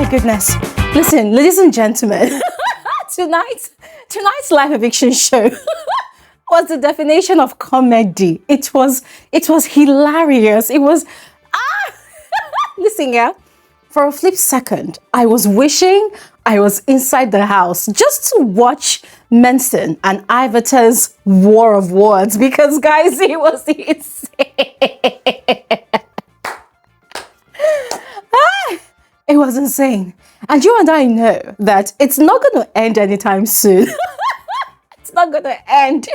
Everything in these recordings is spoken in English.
goodness. Listen, ladies and gentlemen, tonight's live eviction show was the definition of comedy. It was hilarious. It was listen, yeah. For a flip second, I was wishing I was inside the house just to watch Menson and Ivat's war of words, because guys, it was insane. It was insane. And you and I know that it's not going to end anytime soon. It's not going to end.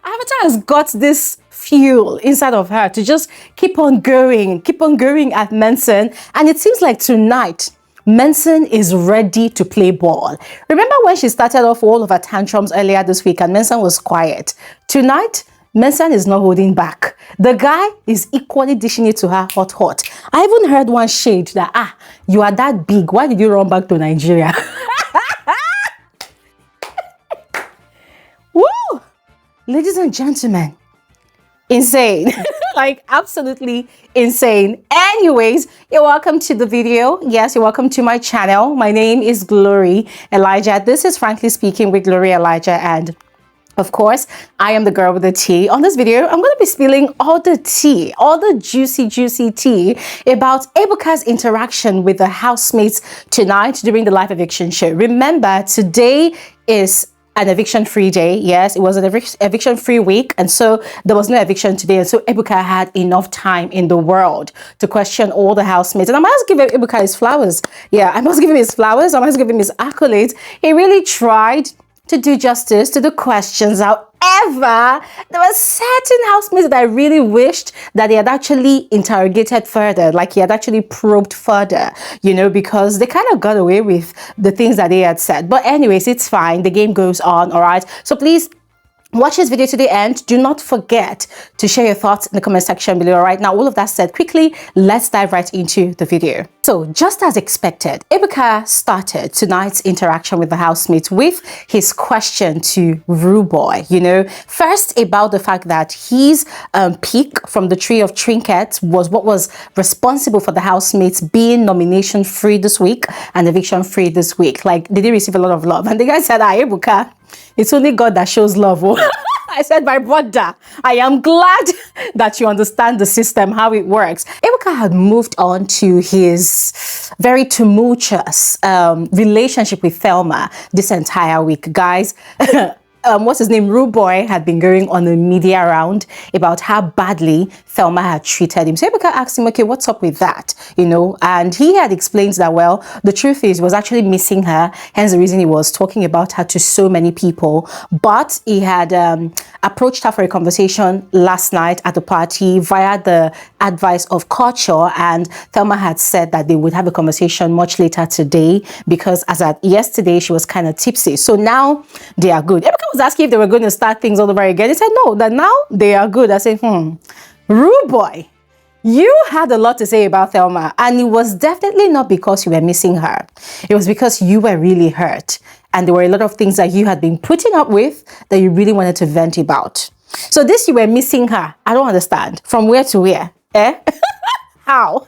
Avatar has got this fuel inside of her to just keep on going at Menson. And it seems like tonight, Menson is ready to play ball. Remember when she started off all of her tantrums earlier this week and Menson was quiet? Tonight, Menson is not holding back. The guy is equally dishing it to her hot. I even heard one shade that, you are that big. Why did you run back to Nigeria? Woo! Ladies and gentlemen, insane. Like absolutely insane. Anyways, you're welcome to the video. Yes, you're welcome to my channel. My name is Glory Elijah. This is Frankly Speaking with Glory Elijah, and of course, I am the girl with the tea. On this video, I'm going to be spilling all the tea, all the juicy tea about Ebuka's interaction with the housemates tonight during the live eviction show. Remember, today is an eviction-free day. Yes, it was an eviction-free week, and so there was no eviction today, and so Ebuka had enough time in the world to question all the housemates. And I must give Ebuka his flowers. Yeah, I must give him his flowers. I must give him his accolades. He really tried to do justice to the questions. However, there were certain housemates that I really wished that he had actually interrogated further, like he had actually probed further, you know, because they kind of got away with the things that they had said. But anyways, it's fine. The game goes on, all right? So please watch this video to the end. Do not forget to share your thoughts in the comment section below. Right now, all of that said, quickly, let's dive right into the video. So just as expected, Ebuka started tonight's interaction with the housemates with his question to Rude Boy, you know, first about the fact that his pick from the tree of trinkets was what was responsible for the housemates being nomination free this week and eviction free this week. Like, did they receive a lot of love? And the guy said, Ebuka, it's only God that shows love. I said, my brother, I am glad that you understand the system, how it works. Ebuka had moved on to his very tumultuous relationship with Thelma this entire week, guys. What's his name? Rude Boy had been going on a media round about how badly Thelma had treated him. So Ebuka asked him, okay, what's up with that? You know, and he had explained that, well, the truth is he was actually missing her. Hence the reason he was talking about her to so many people. But he had approached her for a conversation last night at the party via the advice of culture. And Thelma had said that they would have a conversation much later today because as at yesterday, she was kind of tipsy. So now they are good. Ebuka was asking if they were going to start things all over again. He said, no, that now they are good. I said, Rude Boy, you had a lot to say about Thelma, and it was definitely not because you were missing her. It was because you were really hurt, and there were a lot of things that you had been putting up with that you really wanted to vent about. So this, you were missing her. I don't understand. From where to where? How?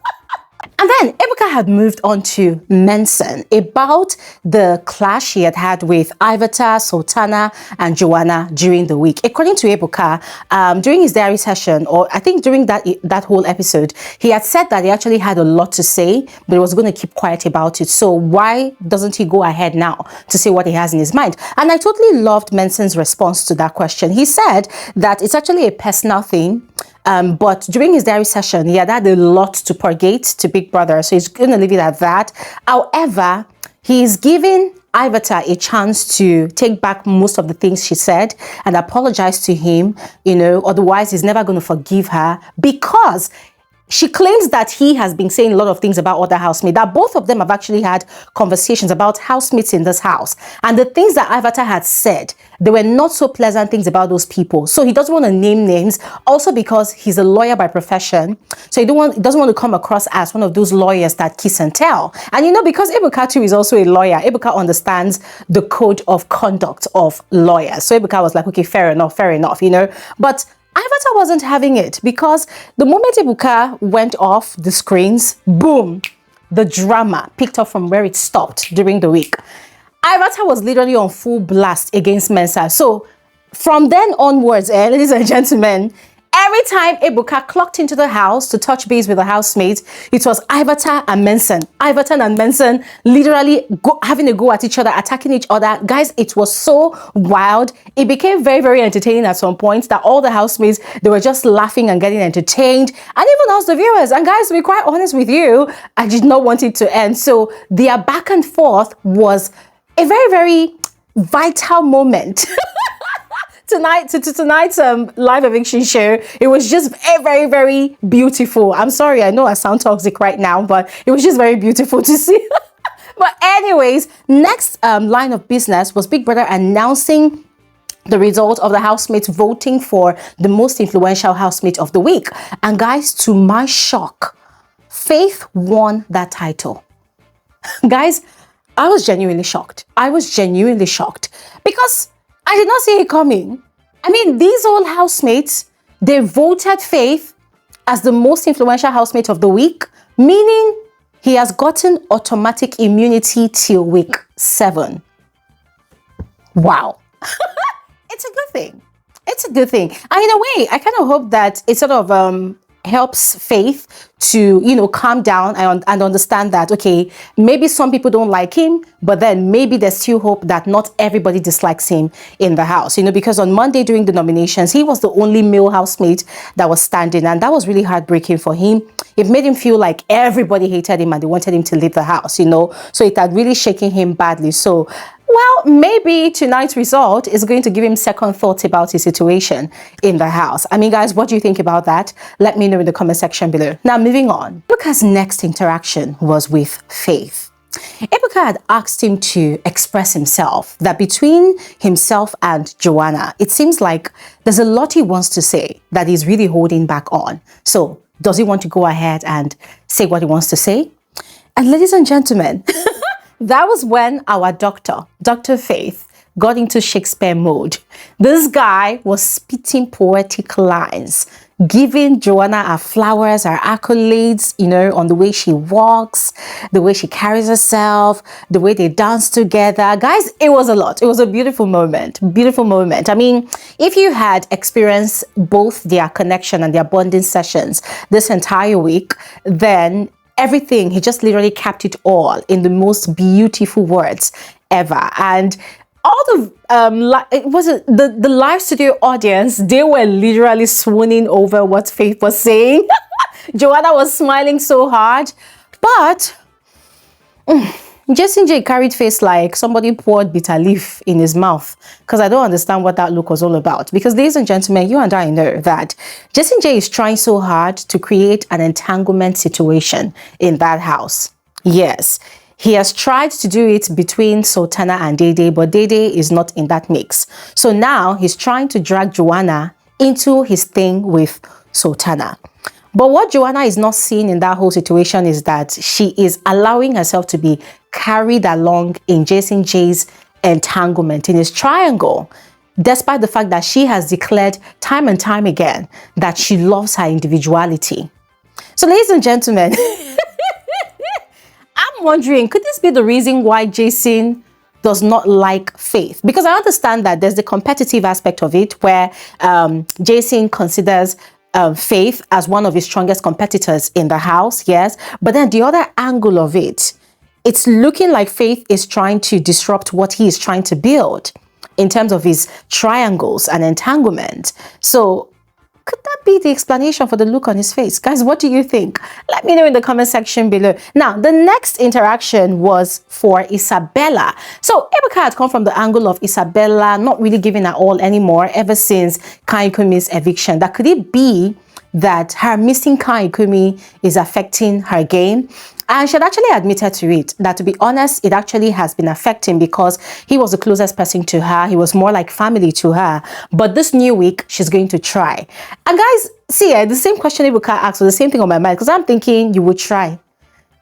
And then Ebuka had moved on to Menson about the clash he had had with Ivat, Sultana, and Joanna during the week. According to Ebuka, during his diary session, or I think during that whole episode, he had said that he actually had a lot to say, but he was going to keep quiet about it. So why doesn't he go ahead now to say what he has in his mind? And I totally loved Menson's response to that question. He said that it's actually a personal thing. But during his diary session, he had a lot to purgate to Big Brother, so he's going to leave it at that. However, he's giving Ivat a chance to take back most of the things she said and apologize to him, you know, otherwise he's never going to forgive her because she claims that he has been saying a lot of things about other housemates, that both of them have actually had conversations about housemates in this house. And the things that Ivat had said, they were not so pleasant things about those people. So he doesn't want to name names, also because he's a lawyer by profession. So he doesn't want to come across as one of those lawyers that kiss and tell. And you know, because Ebuka too is also a lawyer, Ebuka understands the code of conduct of lawyers. So Ebuka was like, okay, fair enough, you know. But Ivat wasn't having it because the moment Ebuka went off the screens, boom, the drama picked up from where it stopped during the week. Ivat was literally on full blast against Mensa. So from then onwards, ladies and gentlemen, every time Ebuka clocked into the house to touch base with the housemates, it was Ivat and Menson. Ivat and Menson literally having a go at each other, attacking each other. Guys, it was so wild. It became very, very entertaining at some point that all the housemates, they were just laughing and getting entertained. And even us, the viewers. And guys, to be quite honest with you, I did not want it to end. So their back and forth was a very, very vital moment. Tonight's live eviction show, it was just very, very, very beautiful. I'm sorry, I know I sound toxic right now, but it was just very beautiful to see. But anyways, next line of business was Big Brother announcing the result of the housemates voting for the most influential housemate of the week. And guys, to my shock, Faith won that title. Guys, I was genuinely shocked. I was genuinely shocked because I did not see it coming. I mean, these old housemates, they voted Faith as the most influential housemate of the week, meaning he has gotten automatic immunity till week 7. Wow. It's a good thing. It's a good thing. And in a way, I kind of hope that it sort of helps Faith to, you know, calm down and understand that, okay, maybe some people don't like him, but then maybe there's still hope that not everybody dislikes him in the house, you know, because on Monday during the nominations, he was the only male housemate that was standing, and that was really heartbreaking for him. It made him feel like everybody hated him and they wanted him to leave the house, you know, so it had really shaken him badly. So well, maybe tonight's result is going to give him second thoughts about his situation in the house. I mean, guys, what do you think about that? Let me know in the comment section below. Now, moving on. Ebuka's next interaction was with Faith. Ebuka had asked him to express himself, that between himself and Joanna, it seems like there's a lot he wants to say that he's really holding back on. So, does he want to go ahead and say what he wants to say? And ladies and gentlemen, that was when our Dr. Faith, got into Shakespeare mode. This guy was spitting poetic lines, giving Joanna her flowers, her accolades, you know, on the way she walks, the way she carries herself, the way they dance together. Guys, it was a lot. It was a beautiful moment. Beautiful moment. I mean, if you had experienced both their connection and their bonding sessions this entire week, then everything, he just literally capped it all in the most beautiful words ever. And all the the live studio audience, they were literally swooning over what Faith was saying. Joanna was smiling so hard, but Jason J carried face like somebody poured bitter leaf in his mouth, because I don't understand what that look was all about. Because ladies and gentlemen, you and I know that Jason J is trying so hard to create an entanglement situation in that house. Yes, he has tried to do it between Sultana and Dede, but Dede is not in that mix. So now he's trying to drag Joanna into his thing with Sultana. But what Joanna is not seeing in that whole situation is that she is allowing herself to be carried along in Jason J's entanglement, in his triangle, despite the fact that she has declared time and time again that she loves her individuality. So ladies and gentlemen, I'm wondering, could this be the reason why Jason does not like Faith? Because I understand that there's the competitive aspect of it where Jason considers Faith as one of his strongest competitors in the house, yes. But then the other angle of it, it's looking like Faith is trying to disrupt what he is trying to build in terms of his triangles and entanglement. So could that be the explanation for the look on his face? Guys, what do you think? Let me know in the comment section below. Now, the next interaction was for Isabella. So Ebuka had come from the angle of Isabella not really giving her all anymore ever since Koyin's eviction. That could it be that her missing Koyin is affecting her game? And she had actually admitted to it, that to be honest, it actually has been affecting because he was the closest person to her. He was more like family to her. But this new week, she's going to try. And guys, see, the same question Ebuka asked was the same thing on my mind, because I'm thinking you would try.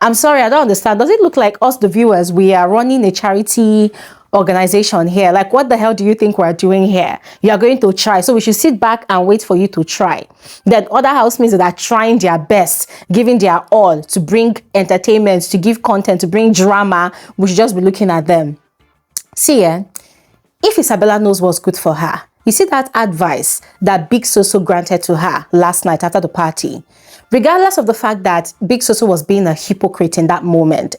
I'm sorry, I don't understand. Does it look like us, the viewers, we are running a charity organization here. Like, what the hell do you think we're doing here? You are going to try, so we should sit back and wait for you to try. Then other housemates that are trying their best, giving their all to bring entertainment, to give content, to bring drama, we should just be looking at them. See, if Isabella knows what's good for her, you see that advice that Big Soso granted to her last night after the party, regardless of the fact that Big Soso was being a hypocrite in that moment,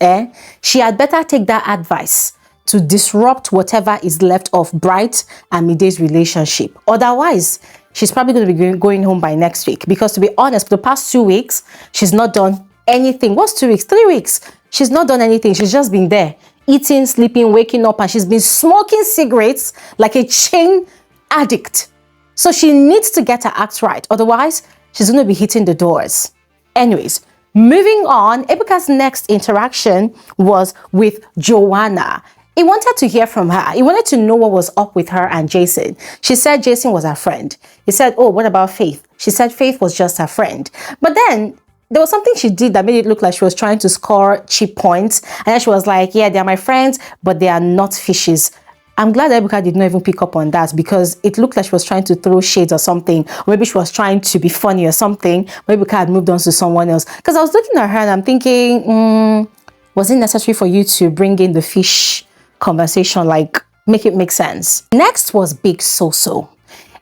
she had better take that advice to disrupt whatever is left of Bright and Miday's relationship. Otherwise, she's probably going to be going home by next week. Because to be honest, for the past 2 weeks, she's not done anything. What's 2 weeks? 3 weeks. She's not done anything. She's just been there, eating, sleeping, waking up, and she's been smoking cigarettes like a chain addict. So she needs to get her act right. Otherwise, she's going to be hitting the doors. Anyways, moving on, Ebuka's next interaction was with Joanna. He wanted to hear from her. He wanted to know what was up with her and Jason. She said Jason was her friend. He said, oh, what about Faith? She said Faith was just her friend. But then there was something she did that made it look like she was trying to score cheap points. And then she was like, yeah, they're my friends, but they are not fishes. I'm glad Ebuka did not even pick up on that, because it looked like she was trying to throw shades or something. Or maybe she was trying to be funny or something. Maybe Ebuka had moved on to someone else. Because I was looking at her and I'm thinking, was it necessary for you to bring in the fish conversation? Like, make it make sense. Next was Big Soso.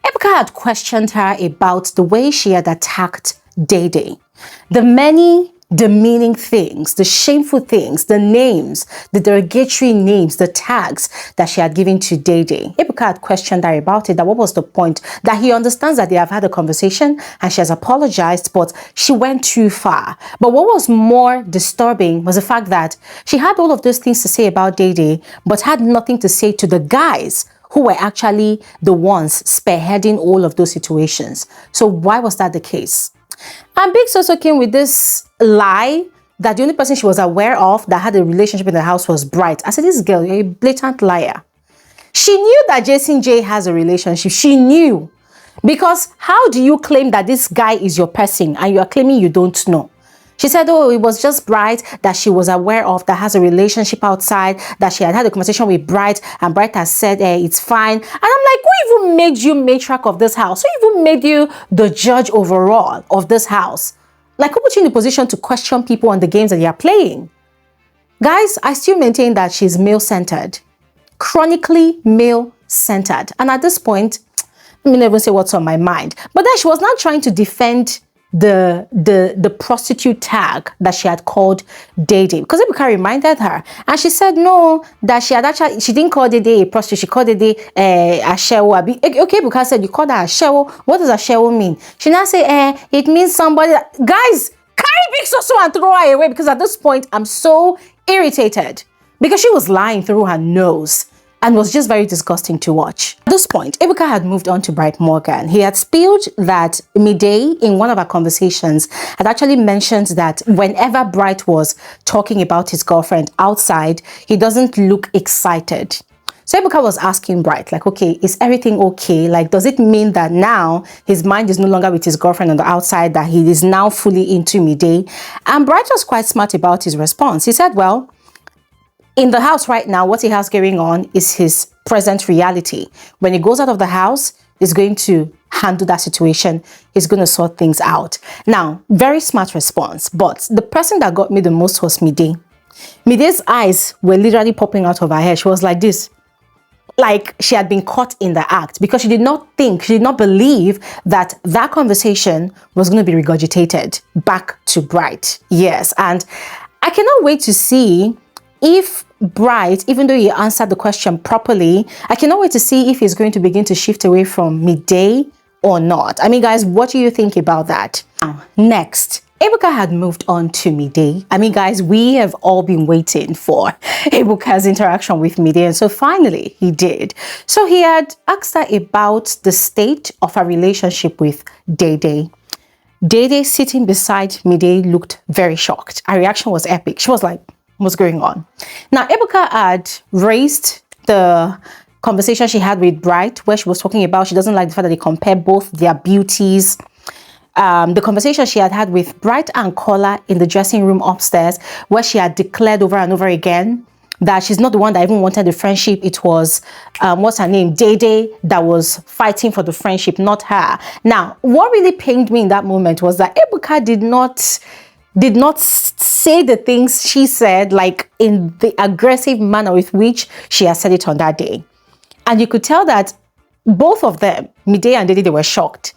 Ebuka had questioned her about the way she had attacked Dede. The many demeaning things, the shameful things, the names, the derogatory names, the tags that she had given to Dede. Ebuka had questioned her about it, that what was the point, that he understands that they have had a conversation and she has apologized, but she went too far. But what was more disturbing was the fact that she had all of those things to say about Dede, but had nothing to say to the guys who were actually the ones spearheading all of those situations. So why was that the case? And Big Soso came with this lie that the only person she was aware of that had a relationship in the house was Bright. I said, this girl, you're a blatant liar. She knew that Jason J has a relationship. She knew. Because how do you claim that this guy is your person and you are claiming you don't know? She said, oh, it was just Bright that she was aware of that has a relationship outside, that she had a conversation with Bright, and Bright has said, it's fine. And I'm like, who even made you matriarch of this house? Who even made you the judge overall of this house? Like, who put you in the position to question people on the games that they are playing? Guys, I still maintain that she's male-centered. Chronically male-centered. And at this point, let me never say what's on my mind. But then she was not trying to defend the prostitute tag that she had called Dede, because Ebuka reminded her, and she said no, that she didn't call Dede a prostitute, she called Dede Ashewo. Okay, Ebuka said you called her Ashewo. What does Ashewo mean? She now say it means somebody guys, carry Big Soso and throw her away, because at this point I'm so irritated, because she was lying through her nose and was just very disgusting to watch. At this point, Ebuka had moved on to Bright Morgan. He had spilled that Midday, in one of our conversations, had actually mentioned that whenever Bright was talking about his girlfriend outside, he doesn't look excited. So Ebuka was asking Bright, like, okay, is everything okay? Like, does it mean that now his mind is no longer with his girlfriend on the outside, that he is now fully into Midday? And Bright was quite smart about his response. He said, well, in the house right now, what he has going on is his present reality. When he goes out of the house, he's going to handle that situation. He's going to sort things out. Now, very smart response. But the person that got me the most was Midday. Midday's eyes were literally popping out of her head. She was like this. Like she had been caught in the act, because she did not believe that that conversation was going to be regurgitated back to Bright. Yes, and I cannot wait to see if Bright, even though he answered the question properly, I cannot wait to see if he's going to begin to shift away from Midday or not. I mean, guys, what do you think about that? Now, next, Ebuka had moved on to Midday. I mean, guys, we have all been waiting for Ebuka's interaction with Midday, and so finally he did. So he had asked her about the state of her relationship with Dede. Dede, sitting beside Midday, looked very shocked. Her reaction was epic. She was like, what's going on? Now, Ebuka had raised the conversation she had with Bright, where she was talking about she doesn't like the fact that they compare both their beauties. The conversation she had with Bright and Kola in the dressing room upstairs, where she had declared over and over again that she's not the one that even wanted the friendship. It was, what's her name? Dede that was fighting for the friendship, not her. Now, what really pained me in that moment was that Ebuka did not say the things she said, like in the aggressive manner with which she had said it on that day. And you could tell that both of them, Midday and Dede, they were shocked.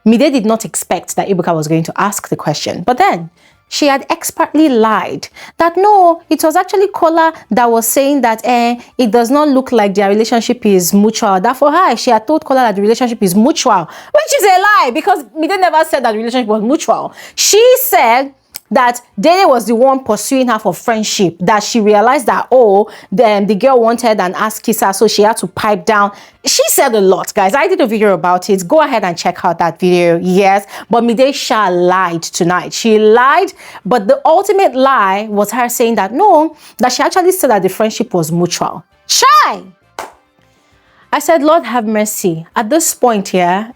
Midday did not expect that Ebuka was going to ask the question. But then she had expertly lied that no, it was actually Kola that was saying that it does not look like their relationship is mutual. That for her, she had told Kola that the relationship is mutual, which is a lie because Midday never said that the relationship was mutual. She said that Dede was the one pursuing her for friendship, that she realized that, oh, the girl wanted an ass kisser, so she had to pipe down. She said a lot, guys. I did a video about it. Go ahead and check out that video. Yes, but Midday lied tonight. She lied, but the ultimate lie was her saying that no, that she actually said that the friendship was mutual. Shy! I said, Lord have mercy. At this point here,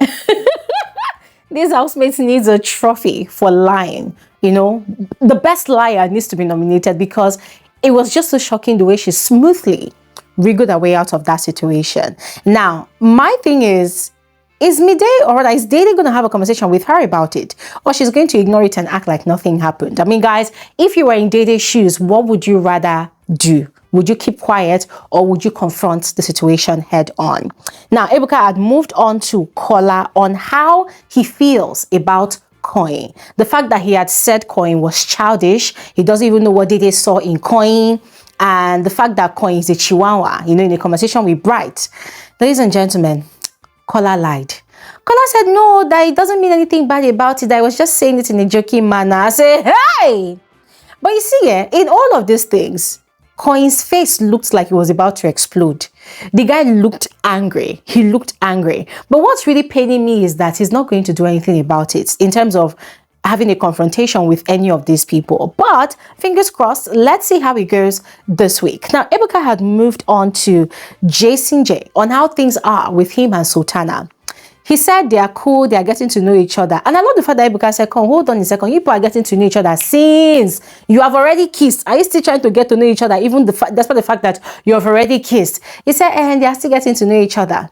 these housemates needs a trophy for lying. You know, the best liar needs to be nominated because it was just so shocking the way she smoothly wriggled her way out of that situation. Now, my thing is Midday, or rather, is Dede going to have a conversation with her about it? Or she's going to ignore it and act like nothing happened? I mean, guys, if you were in Dede's shoes, what would you rather do? Would you keep quiet or would you confront the situation head on? Now, Ebuka had moved on to Kola on how he feels about Koyin. The fact that he had said Koyin was childish. He doesn't even know what Dede saw in Koyin. And the fact that Koyin is a chihuahua, you know, in a conversation with Bright. Ladies and gentlemen, Kola lied. Kola said no, that it doesn't mean anything bad about it, that I was just saying it in a joking manner. I say, hey! But you see, in all of these things, Koyin's face looked like he was about to explode. The guy looked angry. He looked angry. But what's really paining me is that he's not going to do anything about it in terms of having a confrontation with any of these people. But fingers crossed, let's see how it goes this week. Now, Ebuka had moved on to Jason J on how things are with him and Sultana. He said they are cool, they are getting to know each other. And I love the fact that Ebuka said, come, hold on a second. You people are getting to know each other since you have already kissed. Are you still trying to get to know each other, even despite the fact that you have already kissed? He said, and they are still getting to know each other.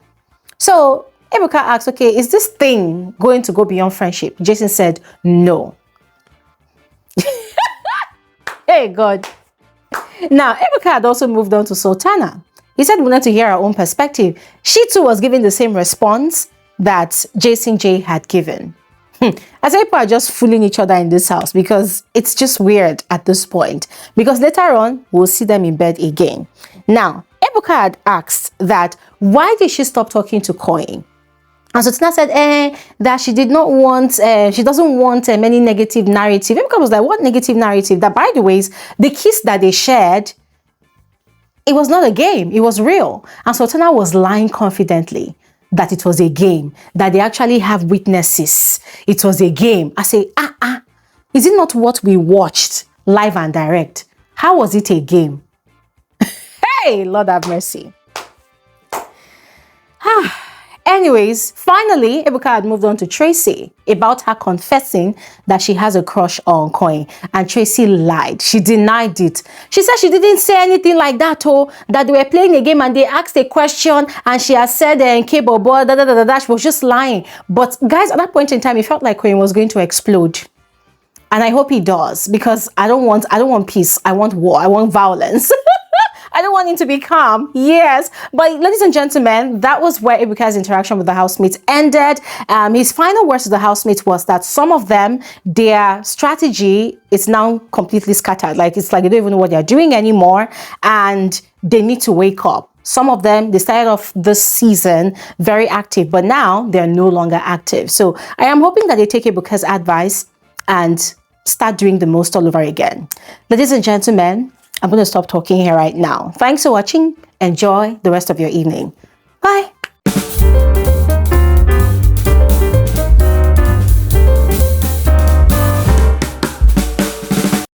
So Ebuka asked, okay, is this thing going to go beyond friendship? Jason said, no. Hey, God. Now, Ebuka had also moved on to Sultana. He said we wanted to hear our own perspective. She too was giving the same response that Jason J had given. I say people are just fooling each other in this house because it's just weird at this point. Because later on, we'll see them in bed again. Now, Ebuka had asked that why did she stop talking to Koyin? And Sultana said that she did not want, she doesn't want many negative narrative. Ebuka was like, what negative narrative? That by the ways, the kiss that they shared, it was not a game, it was real. And Sultana was lying confidently that it was a game, that they actually have witnesses. It was a game. I say, is it not what we watched live and direct? How was it a game? Hey, Lord have mercy. Anyways, finally, Ebuka had moved on to Tracy about her confessing that she has a crush on Koyin. And Tracy lied. She denied it. She said she didn't say anything like that, that they were playing a game and they asked a question and she had said, cable boy, she was just lying. But guys, at that point in time, it felt like Koyin was going to explode. And I hope he does, because I don't want peace. I want war. I want violence. I don't want him to be calm. Yes. But ladies and gentlemen, that was where Ebuka's interaction with the housemates ended. His final words to the housemates was that some of them, their strategy is now completely scattered. Like, it's like they don't even know what they're doing anymore. And they need to wake up. Some of them, they started off this season very active, but now they're no longer active. So I am hoping that they take Ebuka's advice and start doing the most all over again. Ladies and gentlemen, I'm going to stop talking here right now. Thanks for watching. Enjoy the rest of your evening. Bye.